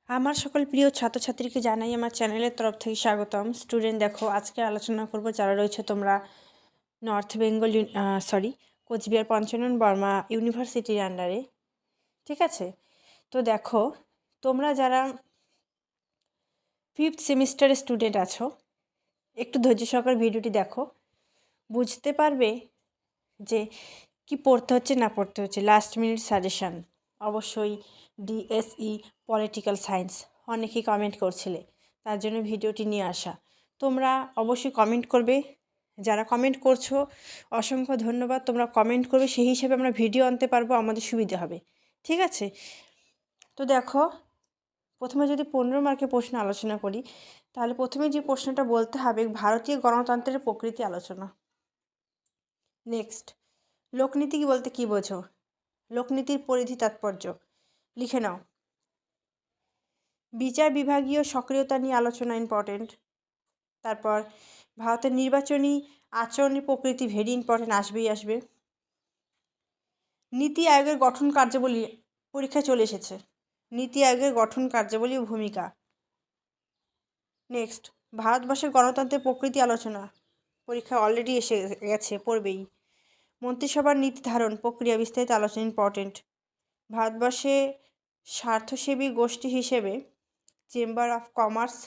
আমার সকল প্রিয় ছাত্রছাত্রীকে জানাই আমার চ্যানেলের তরফ থেকে স্বাগতম। স্টুডেন্ট দেখো, আজকে আলোচনা করব যারা রয়েছে তোমরা নর্থ বেঙ্গল কোচবিহার পঞ্চানন বর্মা ইউনিভার্সিটির আন্ডারে। ঠিক আছে, তো দেখো তোমরা যারা 5th সেমিস্টারের স্টুডেন্ট আছো, একটু ধৈর্য সহকারে ভিডিওটি দেখো, বুঝতে পারবে যে কি পড়তে হচ্ছে না পড়তে হচ্ছে। লাস্ট মিনিট সাজেশান অবশ্যই ডিএসই পলিটিক্যাল সায়েন্স, অনেকেই কমেন্ট করছিলে, তার জন্য ভিডিওটি নিয়ে আসা। তোমরা অবশ্যই কমেন্ট করবে, যারা কমেন্ট করছো অসংখ্য ধন্যবাদ। তোমরা কমেন্ট করবে, সেই হিসেবে আমরা ভিডিও আনতে পারবো, আমাদের সুবিধা হবে। ঠিক আছে, তো দেখো প্রথমে যদি 15 মার্কের প্রশ্ন আলোচনা করি, তাহলে প্রথমে যে প্রশ্নটা বলতে হবে ভারতীয় গণতন্ত্রের প্রকৃতি আলোচনা। নেক্সট, লোকনীতি বলতে কী বোঝো? লোকনীতির পরিধি তাৎপর্য লিখে নাও। বিচার বিভাগীয় সক্রিয়তা নিয়ে আলোচনা ইম্পর্টেন্ট। তারপর ভারতের নির্বাচনী আচরণের প্রকৃতি ভেরি ইম্পর্টেন্ট, আসবেই আসবে। নীতি আয়োগের গঠন কার্যাবলী পরীক্ষায় চলে এসেছে, নীতি আয়োগের গঠন কার্যাবলী ও ভূমিকা। নেক্সট, ভারতবর্ষের গণতন্ত্রের প্রকৃতি আলোচনা পরীক্ষা অলরেডি এসে গেছে, পড়বেই। মন্ত্রিসভার নীতি ধারণ প্রক্রিয়া বিস্তারিত আলোচনা ইম্পর্টেন্ট। ভারতবর্ষে স্বার্থসেবী গোষ্ঠী হিসেবে চেম্বার অফ কমার্স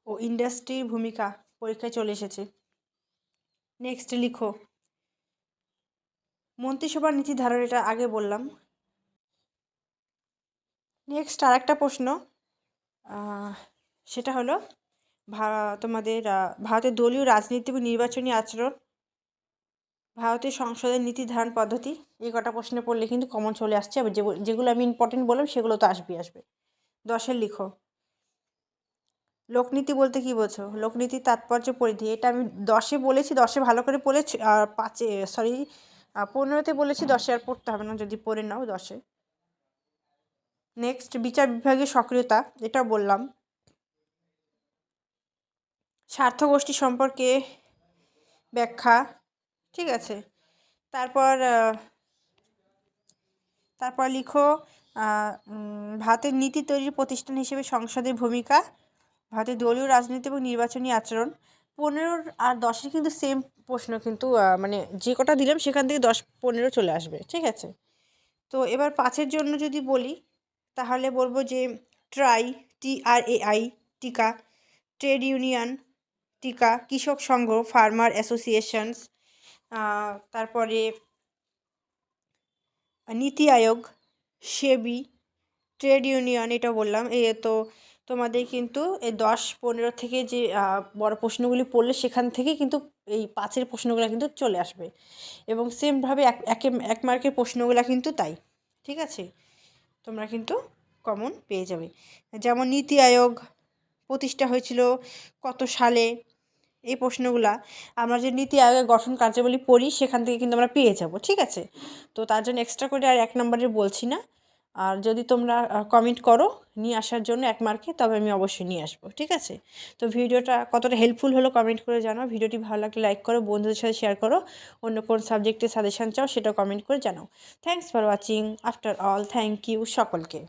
ও ইন্ডাস্ট্রির ভূমিকা পরীক্ষায় চলে এসেছে। নেক্সট লিখো, মন্ত্রিসভার নীতি ধারণ, এটা আগে বললাম। নেক্সট আর একটা প্রশ্ন, সেটা হলো তোমাদের ভারতের দলীয় রাজনীতি এবং নির্বাচনী আচরণ, ভারতের সংসদের নীতি ধারণ পদ্ধতি। এই কটা প্রশ্নে পড়লে কিন্তু কমন চলে আসছে, আবার যেগুলো আমি ইম্পর্টেন্ট বললাম সেগুলো তো আসবে। 10 লিখো, লোকনীতি বলতে কী বোঝো? লোকনীতির তাৎপর্য পরিধি, এটা আমি 10 বলেছি, 10 ভালো করে পড়েছি, আর 15তে বলেছি, 10 আর পড়তে হবে না, যদি পড়ে নাও 10। নেক্সট, বিচার বিভাগের সক্রিয়তা, এটা বললাম। স্বার্থগোষ্ঠী সম্পর্কে ব্যাখ্যা, ঠিক আছে। তারপর লিখো, ভারতের নীতি তৈরির প্রতিষ্ঠান হিসেবে সংসদের ভূমিকা, ভারতের দলীয় রাজনীতি এবং নির্বাচনী আচরণ। 15 আর 10 কিন্তু সেম প্রশ্ন, কিন্তু মানে যে কটা দিলাম সেখান থেকে 10-15 চলে আসবে, ঠিক আছে। তো এবার 5-এর জন্য যদি বলি, তাহলে বলবো যে TRAI টিকা, ট্রেড ইউনিয়ন টিকা, কৃষক সংঘ, ফার্মার অ্যাসোসিয়েশনস, তারপরে নীতি আয়োগ, সেবি, ট্রেড ইউনিয়ন, এটা বললাম। তো তোমাদের কিন্তু এই 10-15 থেকে যে বড় প্রশ্নগুলি পড়লে সেখান থেকে কিন্তু এই 5-এর প্রশ্নগুলো কিন্তু চলে আসবে, এবং সেমভাবে এক মার্কের প্রশ্নগুলো কিন্তু তাই, ঠিক আছে। তোমরা কিন্তু কমন পেয়ে যাবে। যেমন নীতি আয়োগ প্রতিষ্ঠা হয়েছিল কত সালে, এই প্রশ্নগুলা আমরা যে নীতি আয়োগের গঠন কার্যাবলী পড়ি সেখান থেকে কিন্তু আমরা পেয়ে যাব, ঠিক আছে। তো তার জন্য এক্সট্রা করে আর 1 নম্বরের বলছি না। আর যদি তোমরা কমেন্ট করো নিয়ে আসার জন্য 1 মার্কে, তবে আমি অবশ্যই নিয়ে আসবো, ঠিক আছে। তো ভিডিওটা কতটা হেল্পফুল হলো কমেন্ট করে জানাও। ভিডিওটি ভালো লাগলে লাইক করো, বন্ধুদের সাথে শেয়ার করো। অন্য কোন সাবজেক্টে সাজেশান চাও সেটাও কমেন্ট করে জানাও। Thanks for watching. After all, thank you সকলকে।